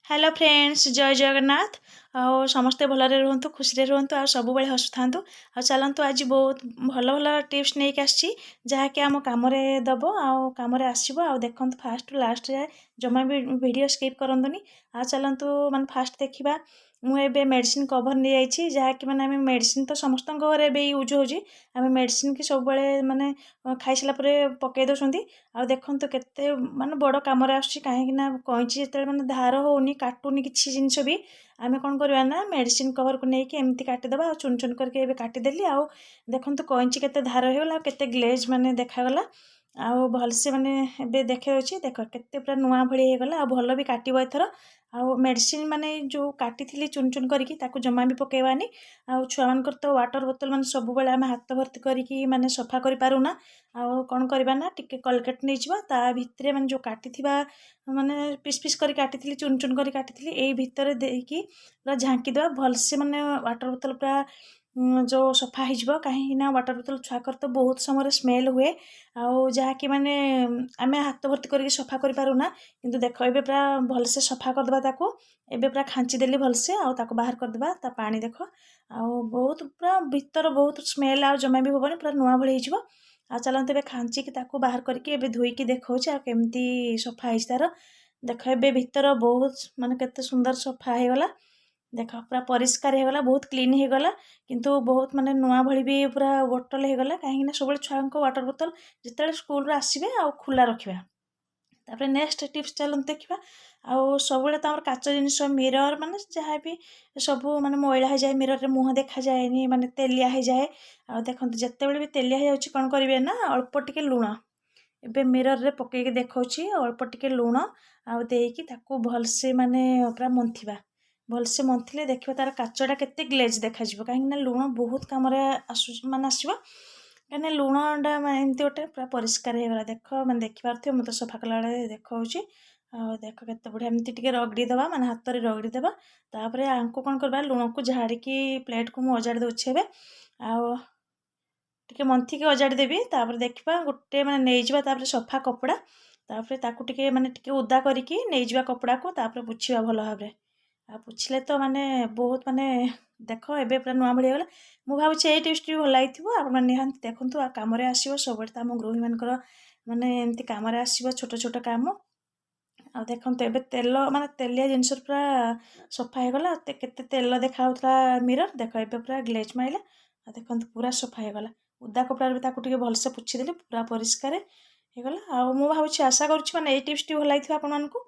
Hello friends जय जगन्नाथ। ଆଉ ସମସ୍ତେ ଭଲରେ ରୁହନ୍ତୁ, ଖୁସିରେ ରୁହନ୍ତୁ, ଆଉ ସବୁବେଳେ ହସୁଥାନ୍ତୁ। ଆଉ ଚାଲନ୍ତୁ ଆଜି ବହୁତ ଭଲ ଭଲ ଟିପ୍ସ ନେଇକି ଆସିଛି, ଯାହାକି ଆମ କାମରେ ଦେବ ଆଉ କାମରେ ଆସିବ। ଆଉ ଦେଖନ୍ତୁ ଫାଷ୍ଟରୁ ଲାଷ୍ଟ ଯାଏ ଜମା ବି ଭିଡ଼ିଓ ସ୍କିପ୍ କରନ୍ତୁନି। ଆଉ ଚାଲନ୍ତୁ ମାନେ ଫାଷ୍ଟ ଦେଖିବା। ମୁଁ ଏବେ ମେଡ଼ିସିନ କଭର ନେଇଯାଇଛି, ଯାହାକି ମାନେ ଆମେ ମେଡ଼ିସିନ ତ ସମସ୍ତଙ୍କ ଘରେ ଏବେ ୟୁଜ୍ ହେଉଛି। ଆମେ ମେଡ଼ିସିନ କି ସବୁବେଳେ ମାନେ ଖାଇସାରିଲା ପରେ ପକାଇ ଦେଉଛନ୍ତି। ଆଉ ଦେଖନ୍ତୁ କେତେ ମାନେ ବଡ଼ କାମରେ ଆସୁଛି, କାହିଁକି ନା କଇଁଚି ଯେତେବେଳେ ମାନେ ଧାର ହେଉନି, କାଟୁନି କିଛି ଜିନିଷ ବି, ଆମେ କ'ଣ କରିବା ନା ମେଡ଼ିସିନ କଭରକୁ ନେଇକି ଏମିତି କାଟିଦେବା। ଆଉ ଚୁନ ଚୁନ କରିକି ଏବେ କାଟିଦେଲି। ଆଉ ଦେଖନ୍ତୁ କଇଁଚି କେତେ ଧାର ହେଇଗଲା, ଆଉ କେତେ ଗ୍ଲେଜ୍ ମାନେ ଦେଖାଗଲା। ଆଉ ଭଲସେ ମାନେ ଏବେ ଦେଖାଯାଉଛି, ଦେଖ କେତେ ପୁରା ନୂଆ ଭଳି ହେଇଗଲା। ଆଉ ଭଲ ବି କାଟିବ ଏଥର। ଆଉ ମେଡ଼ିସିନ ମାନେ ଯେଉଁ କାଟିଥିଲି ଚୁନ ଚୁନ କରିକି, ତାକୁ ଜମା ବି ପକାଇବାନି। ଆଉ ଛୁଆମାନଙ୍କର ତ ୱାଟର ବୋତଲ ମାନେ ସବୁବେଳେ ଆମେ ହାତ ଭର୍ତ୍ତି କରିକି ମାନେ ସଫା କରିପାରୁନା। ଆଉ କ'ଣ କରିବା ନା ଟିକେ କୋଲଗେଟ୍ ନେଇଯିବା, ତା ଭିତରେ ମାନେ ଯେଉଁ କାଟିଥିବା ମାନେ ପିସ୍ ପିସ୍ କରି କାଟିଥିଲି, ଚୁନ ଚୁନ କରି କାଟିଥିଲି, ଏଇ ଭିତରେ ଦେଇକି ପୁରା ଝାଙ୍କି ଦେବା ଭଲସେ। ମାନେ ୱାଟର ବୋତଲ ପୁରା ଯେଉଁ ସଫା ହେଇଯିବ, କାହିଁକିନା ୱାଟର ବୋତଲ ଛୁଆଙ୍କର ତ ବହୁତ ସମୟରେ ସ୍ମେଲ୍ ହୁଏ। ଆଉ ଯାହାକି ମାନେ ଆମେ ହାତ ଭର୍ତ୍ତି କରିକି ସଫା କରିପାରୁନା। କିନ୍ତୁ ଦେଖ ଏବେ ପୁରା ଭଲସେ ସଫା କରିଦେବା ତାକୁ। ଏବେ ପୁରା ଖାଞ୍ଚି ଦେଲି ଭଲସେ, ଆଉ ତାକୁ ବାହାର କରିଦେବା। ତା ପାଣି ଦେଖ, ଆଉ ବହୁତ ପୁରା ଭିତର ବହୁତ ସ୍ମେଲ୍ ଆଉ ଜମା ବି ହେବନି, ପୁରା ନୂଆ ଭଳି ହେଇଯିବ। ଆଉ ଚାଲନ୍ତୁ ଏବେ ଖାଞ୍ଚିକି ତାକୁ ବାହାର କରିକି ଏବେ ଧୋଇକି ଦେଖାଉଛି ଆଉ କେମିତି ସଫା ହେଇଛି ତାର। ଦେଖ ଏବେ ଭିତର ବହୁତ ମାନେ କେତେ ସୁନ୍ଦର ସଫା ହେଇଗଲା। ଦେଖ ପୁରା ପରିଷ୍କାର ହେଇଗଲା, ବହୁତ କ୍ଲିନ୍ ହେଇଗଲା। କିନ୍ତୁ ବହୁତ ମାନେ ନୂଆ ଭଳି ବି ପୁରା ବୋଟଲ ହେଇଗଲା, କାହିଁକିନା ସବୁବେଳେ ଛୁଆଙ୍କ ୱାଟର ବୋତଲ ଯେତେବେଳେ ସ୍କୁଲରୁ ଆସିବେ ଆଉ ଖୋଲା ରଖିବା। ତାପରେ ନେକ୍ସଟ ଟିପ୍ସ ଚାଲନ୍ତୁ ଦେଖିବା। ଆଉ ସବୁବେଳେ ତ ଆମର କାଚ ଜିନିଷ ମିରର ମାନେ ଯାହା ବି ସବୁ ମାନେ ମଇଳା ହେଇଯାଏ, ମିରରରେ ମୁହଁ ଦେଖାଯାଏନି, ମାନେ ତେଲିଆ ହେଇଯାଏ। ଆଉ ଦେଖନ୍ତୁ ଯେତେବେଳେ ବି ତେଲିଆ ହେଇଯାଉଛି କ'ଣ କରିବେ ନା ଅଳ୍ପ ଟିକେ ଲୁଣ ଏବେ ମିରରରେ ପକେଇକି ଦେଖାଉଛି, ଅଳ୍ପ ଟିକେ ଲୁଣ ଆଉ ଦେଇକି ତାକୁ ଭଲସେ ମାନେ ପୁରା ମନ୍ଥିବା। ଭଲସେ ମନ୍ଥିଲେ ଦେଖିବ ତାର କାଚଟା କେତେ ଗ୍ଲେଜ୍ ଦେଖାଯିବ, କାହିଁକିନା ଲୁଣ ବହୁତ କାମରେ ଆସୁଛି ମାନେ ଆସିବ। କାହିଁକିନା ଲୁଣଟା ମାନେ ଏମିତି ଗୋଟେ ପୁରା ପରିଷ୍କାର ହେଇଗଲା। ଦେଖ ମାନେ ଦେଖିପାରୁଥିବ, ମୁଁ ତ ସଫା କଲାବେଳେ ଦେଖାଉଛି। ଆଉ ଦେଖ କେତେ ବଢ଼ିଆ ଏମିତି ଟିକେ ରଗଡ଼ି ଦେବା, ମାନେ ହାତରେ ରଗଡ଼ି ଦେବା। ତାପରେ ଆଙ୍କୁ କ'ଣ କରିବା, ଲୁଣକୁ ଝାଡ଼ିକି ପ୍ଲେଟ୍କୁ ମୁଁ ଅଜାଡ଼ି ଦେଉଛି ଏବେ। ଆଉ ଟିକେ ମନ୍ଥିକି ଅଜାଡ଼ି ଦେବି। ତାପରେ ଦେଖିବା ଗୋଟେ ମାନେ ନେଇଯିବା, ତାପରେ ସଫା କପଡ଼ା, ତାପରେ ତାକୁ ଟିକେ ମାନେ ଟିକେ ଓଦା କରିକି ନେଇଯିବା କପଡ଼ାକୁ, ତାପରେ ପୋଛିବା ଭଲ ଭାବରେ। ଆଉ ପୋଛିଲେ ତ ମାନେ ବହୁତ ମାନେ ଦେଖ ଏବେ ପୁରା ନୂଆ ଭଳି ହେଇଗଲା। ମୁଁ ଭାବୁଛି ଏଇ ଟିପ୍ସଟି ଭଲ ଲାଗିଥିବ, ଆପଣମାନେ ନିହାତି ଦେଖନ୍ତୁ। ଆଉ କାମରେ ଆସିବ, ସବୁବେଳେ ତ ଆମ ଗୃହିମାନଙ୍କର ମାନେ ଏମିତି କାମରେ ଆସିବ ଛୋଟ ଛୋଟ କାମ। ଆଉ ଦେଖନ୍ତୁ ଏବେ ତେଲ ମାନେ ତେଲିଆ ଜିନିଷ ପୁରା ସଫା ହେଇଗଲା। କେତେ ତେଲ ଦେଖାଯାଉଥିଲା ମିରର, ଦେଖ ଏବେ ପୁରା ଗ୍ଲେଜ୍ ମାଇଲା। ଆଉ ଦେଖନ୍ତୁ ପୁରା ସଫା ହେଇଗଲା। ଓଦା କପଡ଼ାରେ ବି ତାକୁ ଟିକେ ଭଲସେ ପୋଛିଦେଲି, ପୁରା ପରିଷ୍କାର ହେଇଗଲା। ଆଉ ମୁଁ ଭାବୁଛି ଆଶା କରୁଛି ମାନେ ଏଇ ଟିପ୍ସଟି ଭଲ ଲାଗିଥିବ ଆପଣମାନଙ୍କୁ।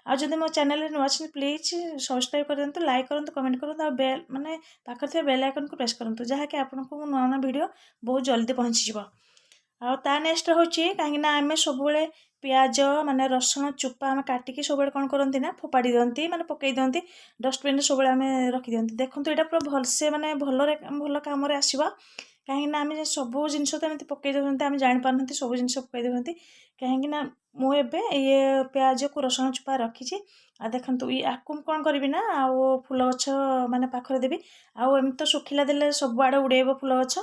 ଆଉ ଯଦି ମୋ ଚ୍ୟାନେଲରେ ନୂଆ ଅଛନ୍ତି ପ୍ଲିଜ୍ ସବସ୍କ୍ରାଇବ୍ କରିଦିଅନ୍ତୁ, ଲାଇକ୍ କରନ୍ତୁ, କମେଣ୍ଟ କରନ୍ତୁ, ଆଉ ବେଲ୍ ମାନେ ପାଖରେ ଥିବା ବେଲ୍ ଆଇକନ୍କୁ ପ୍ରେସ୍ କରନ୍ତୁ, ଯାହାକି ଆପଣଙ୍କୁ ନୂଆ ନୂଆ ଭିଡ଼ିଓ ବହୁତ ଜଲ୍ଦି ପହଞ୍ଚିଯିବ। ଆଉ ତା ନେକ୍ସଟ ହେଉଛି, କାହିଁକିନା ଆମେ ସବୁବେଳେ ପିଆଜ ମାନେ ରସୁଣ ଚୋପା ଆମେ କାଟିକି ସବୁବେଳେ କ'ଣ କରନ୍ତି ନା ଫୋପାଡ଼ି ଦିଅନ୍ତି, ମାନେ ପକାଇ ଦିଅନ୍ତି ଡଷ୍ଟବିନ୍ରେ, ସବୁବେଳେ ଆମେ ରଖିଦିଅନ୍ତି। ଦେଖନ୍ତୁ ଏଇଟା ପୁରା ଭଲସେ ମାନେ ଭଲ କାମରେ ଆସିବ, କାହିଁକିନା ଆମେ ସବୁ ଜିନିଷ ତ ଏମିତି ପକାଇ ଦେଉଛନ୍ତି, ଆମେ ଜାଣିପାରୁନାହାନ୍ତି ସବୁ ଜିନିଷ ପକାଇ ଦେଉଛନ୍ତି। କାହିଁକିନା ମୁଁ ଏବେ ଇଏ ପିଆଜକୁ ରସୁଣ ଚୋପା ରଖିଛି। ଆଉ ଦେଖନ୍ତୁ ଆକୁ ମୁଁ କ'ଣ କରିବି ନା ଆଉ ଫୁଲ ଗଛ ମାନେ ପାଖରେ ଦେବି। ଆଉ ଏମିତି ତ ଶୁଖିଲା ଦେଲେ ସବୁଆଡ଼େ ଉଡ଼େଇବ ଫୁଲ ଗଛ,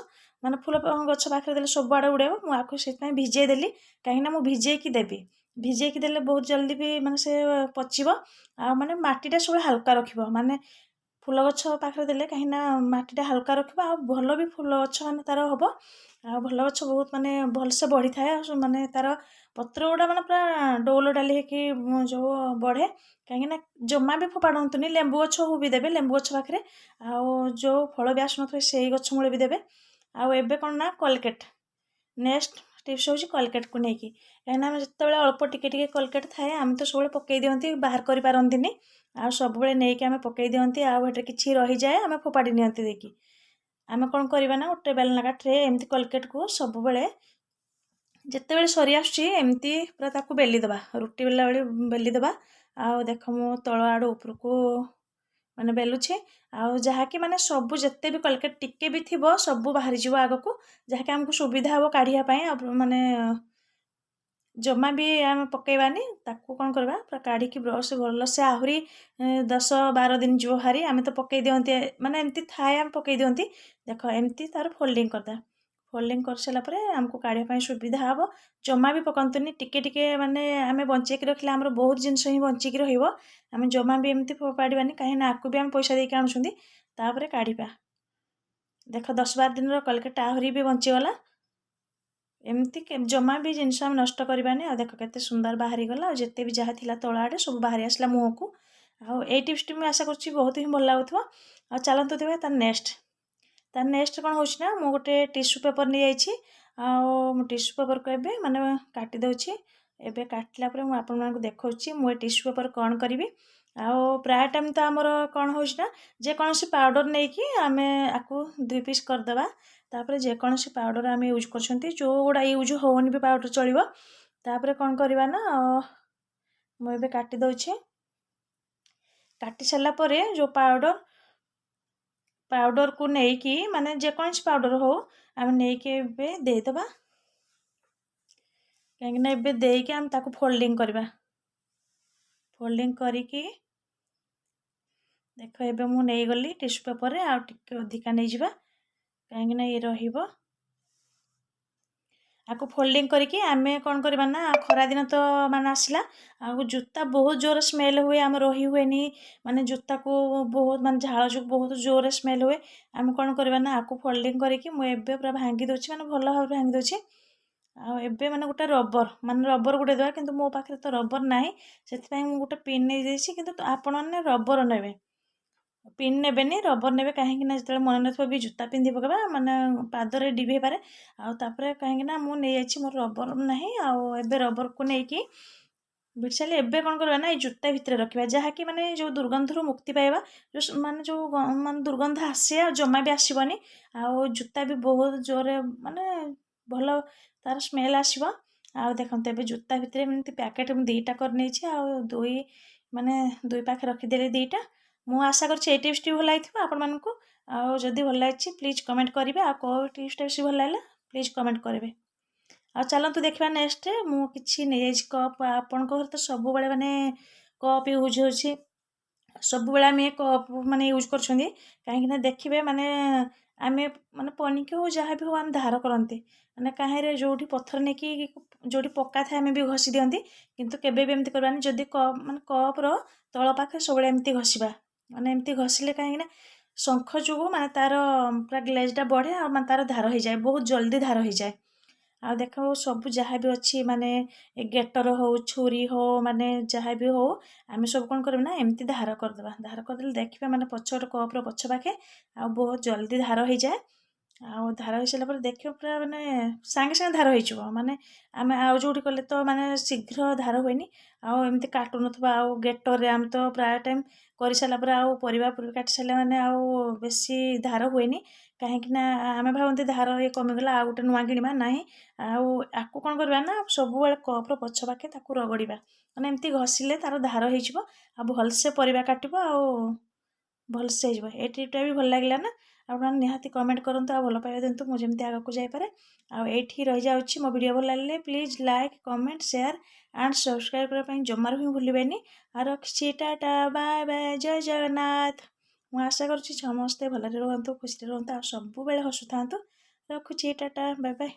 ମାନେ ଫୁଲ ଗଛ ପାଖରେ ଦେଲେ ସବୁଆଡ଼େ ଉଡ଼େଇବ। ମୁଁ ଆକୁ ସେଥିପାଇଁ ଭିଜେଇ ଦେଲି, କାହିଁକିନା ମୁଁ ଭିଜେଇକି ଦେବି। ଭିଜେଇକି ଦେଲେ ବହୁତ ଜଲ୍ଦି ବି ମାନେ ସେ ପଚିବ। ଆଉ ମାନେ ମାଟିଟା ସବୁବେଳେ ହାଲକା ରଖିବ, ମାନେ ଫୁଲ ଗଛ ପାଖରେ ଦେଲେ, କାହିଁକିନା ମାଟିଟା ହାଲକା ରଖିବ। ଆଉ ଭଲ ବି ଫୁଲ ଗଛ ମାନେ ତା'ର ହେବ। ଆଉ ଭଲ ଗଛ ବହୁତ ମାନେ ଭଲସେ ବଢ଼ିଥାଏ। ଆଉ ମାନେ ତା'ର ପତ୍ର ଗୁଡ଼ା ମାନେ ପୁରା ଡଉଲ ଡାଲି ହେଇକି ଯେଉଁ ବଢ଼େ। କାହିଁକିନା ଜମା ବି ଫୋପାଡ଼ନ୍ତୁନି, ଲେମ୍ବୁ ଗଛ ବି ଦେବେ, ଲେମ୍ବୁ ଗଛ ପାଖରେ। ଆଉ ଯେଉଁ ଫଳ ବି ଆସୁନଥିବେ ସେଇ ଗଛ ମୂଳେ ବି ଦେବେ। ଆଉ ଏବେ କ'ଣ ନା କୋଲଗେଟ୍, ନେକ୍ସଟ ଟିପ୍ସ ହେଉଛି କୋଲଗେଟ୍କୁ ନେଇକି। କାହିଁକିନା ଆମେ ଯେତେବେଳେ ଅଳ୍ପ ଟିକେ ଟିକେ କୋଲଗେଟ୍ ଥାଏ, ଆମେ ତ ସବୁବେଳେ ପକାଇ ଦିଅନ୍ତି, ବାହାର କରିପାରନ୍ତିନି। ଆଉ ସବୁବେଳେ ନେଇକି ଆମେ ପକାଇ ଦିଅନ୍ତି, ଆଉ ଏଠାରେ କିଛି ରହିଯାଏ ଆମେ ଫୋପାଡ଼ି ନିଅନ୍ତି ଦେଇକି। ଆମେ କ'ଣ କରିବା ନା ଗୋଟେ ବେଲନାକା ଟ୍ରେ ଏମିତି କୋଲଗେଟ୍କୁ ସବୁବେଳେ ଯେତେବେଳେ ସରି ଆସୁଛି ଏମିତି ପୁରା ତାକୁ ବେଲି ଦେବା, ରୁଟି ବେଲା ଭଳି ବେଲି ଦେବା। ଆଉ ଦେଖ ମୁଁ ତଳ ଆଡ଼ୁ ଉପରକୁ ମାନେ ବେଲୁଛି। ଆଉ ଯାହାକି ମାନେ ସବୁ ଯେତେ ବି କୋଲଗେଟ୍ ଟିକେ ବି ଥିବ ସବୁ ବାହାରିଯିବ ଆଗକୁ, ଯାହାକି ଆମକୁ ସୁବିଧା ହେବ କାଢ଼ିବା ପାଇଁ। ଆଉ ମାନେ ଜମା ବି ଆମେ ପକାଇବାନି, ତାକୁ କ'ଣ କରିବା ପୁରା କାଢ଼ିକି ବ୍ରସ୍ ଭଲସେ ଆହୁରି 10-12 ଦିନ ଯିବ ଭାରି। ଆମେ ତ ପକାଇ ଦିଅନ୍ତି, ମାନେ ଏମିତି ଥାଏ ଆମେ ପକାଇ ଦିଅନ୍ତି। ଦେଖ ଏମିତି ତା'ର ଫୋଲ୍ଡିଂ କରିଦେବା, फोल्डिंग कर सारा पर आमको काढ़ा सुविधा हम जमा भी पकातुनि टिके टिके माने आम बंचेक रखिले आम बहुत जिनस ही बंचिक रमें जमा भी एमती फोपाड़ानी कहीं आपको भी आम पैसा देके आणुचुंदी काढ़ा देख 10-12 दिन कलकेट आहरी भी बंचीगला एमती जमा भी जिनस आम नष्ट करवानी देख के सुंदर बाहरी गला जिते भी जहाँ थी तल आड़े सब बाहरी आसला मुह को आई टिप्स मुझे आशा कर बहुत ही भल लगुव आ चलतु देवे तार नेक्स्ट कौन हो मु गोटे टिश्यू पेपर नहीं जाइए टिश्यू पेपर को एबे माने काटी दउछि एबे काटला पर मु आपन मानक देखौछि मु टिश्यू पेपर कौन करी प्राय टाइम तो आमर कौन हो जेकोसी पाउडर नहीं कि आम आपको 2 पीस करदे तापर जेकोसी पाउडर आम यूज कर जो गुड़ा यूज होनी भी पाउडर चलो तापर कौन करवा ना मुझे काटी दउछि काटी सारा पर जो पाउडर को लेकिन माने जेकोसी पाउडर हो आम नहीं देदेबा कहीं एबे देके आम ताको फोल्डिंग करवा फोल्डिंग करिकी देख एबे मु नहीं गली टिश्यू पेपर रे आ टिके अधिका नहीं जिबा कहीं ये रहिबो आपको फोल्डिंग करके आम कौन करवा ना खरा दिन तो माने आसला आ जूता बहुत जोर स्मेल हुए आम रही हुए माने जूता को बहुत माने झाड़ जो बहुत जोर स्मेल हुए आम कौन करवा ना आपको फोल्डिंग करके मुझे पूरा भांगी दूसरी माने भल भाव भांगी दूसरी आबे माने गोटे रबर माने रबर गोटे देवा किंतु मो पाखे तो रबर नाही से गोटे पिन नहीं देसी किंतु आपण मैंने रबर नेबे पिन नेबेनी रबर नेबे कहीं जो मन न भी जूता पिंधि पकड़ा माने पादरे डिभे पारे आउे कहीं मुझे मोर रबर नहीं आबे रबर को लेकिन बिट सारे एबे कौन करवा ना जूता भितर रखा जहाँकि माने जो दुर्गंधर मुक्ति पाइबा जो माने दुर्गंध आसे जमा भी आसबनी जूता भी बहुत जोर माने भल तार स्मेल आसो देखते ए जूता भितर एमती पैकेट दुईटा कर दुई माने दुई पाखे रखीदे दुईटा मु आशा कर टिप्स भल लगी आपण मानक आदि भल लगी प्लीज कमेंट करेंगे आ कौ टिप्स भल लगे प्लीज कमेंट करेंगे आ चलतु देखा नेक्स्ट मुझे नहीं कप आपण घर तो सब बड़े माने कप यूज हो सब बेले आम कप माने यूज कर कहीं देखिए माने आम माने पनिक हो जहाँ भी हो आम धार करते माने कहीं जो पत्थर नहीं कि जो पक्का थाए आम भी घसी दिखती किंतु केबे भी एमती करवानी जदि कप माने कप्र तल पाखे सब एमती घसवा माने एमती घसिले कहीं शंख जो माने तार पूरा ग्लेजटा बढ़े और माने तार धार हो जाए बहुत जल्दी धार हो जाए आ देख सब जहाँ भी अच्छी माने गेटर हो छुरी हो माने जहाँ भी हो आम सब कौन कर एमती धार करदे धार करदे देखिए माने पछोट कप्र पछ पाखे आ बहुत जल्दी धार हो जाए धार हो सारा देखिए पूरा माने सांगे सांगे धार हो माने आम आउ जो कले तो माने शीघ्र धार हुए आमती काटु न गेटर आम तो प्राय टाइम कर सारापर आवा पूरी काटी सारे माने बेसी धार हुए कहीं आम भावती धार ये कमिगला आ गोटे नुआ किणवा ना आपको कौन करवा ना सब कप्र पछ पाखे रगड़ा मैंने एमती घसिले तार धार हो भलसे परिवा काटब भलसे ये टिप्टा भी भल लगे ना आप निहाती कमेंट करूँ आ भल पाइबा दिंतु मुझे आगे को जापे आठी रही जाऊँगी मो वीडियो भल लगे please like comment share and subscribe करने जमार भी भूलें आ रखी टाटा बाय बाय जय जगन्नाथ मु आशा करुँच समस्ते भलरे रुहतु खुशी रुहतु आ सब हसुता रखुची टाटा बाय बाय।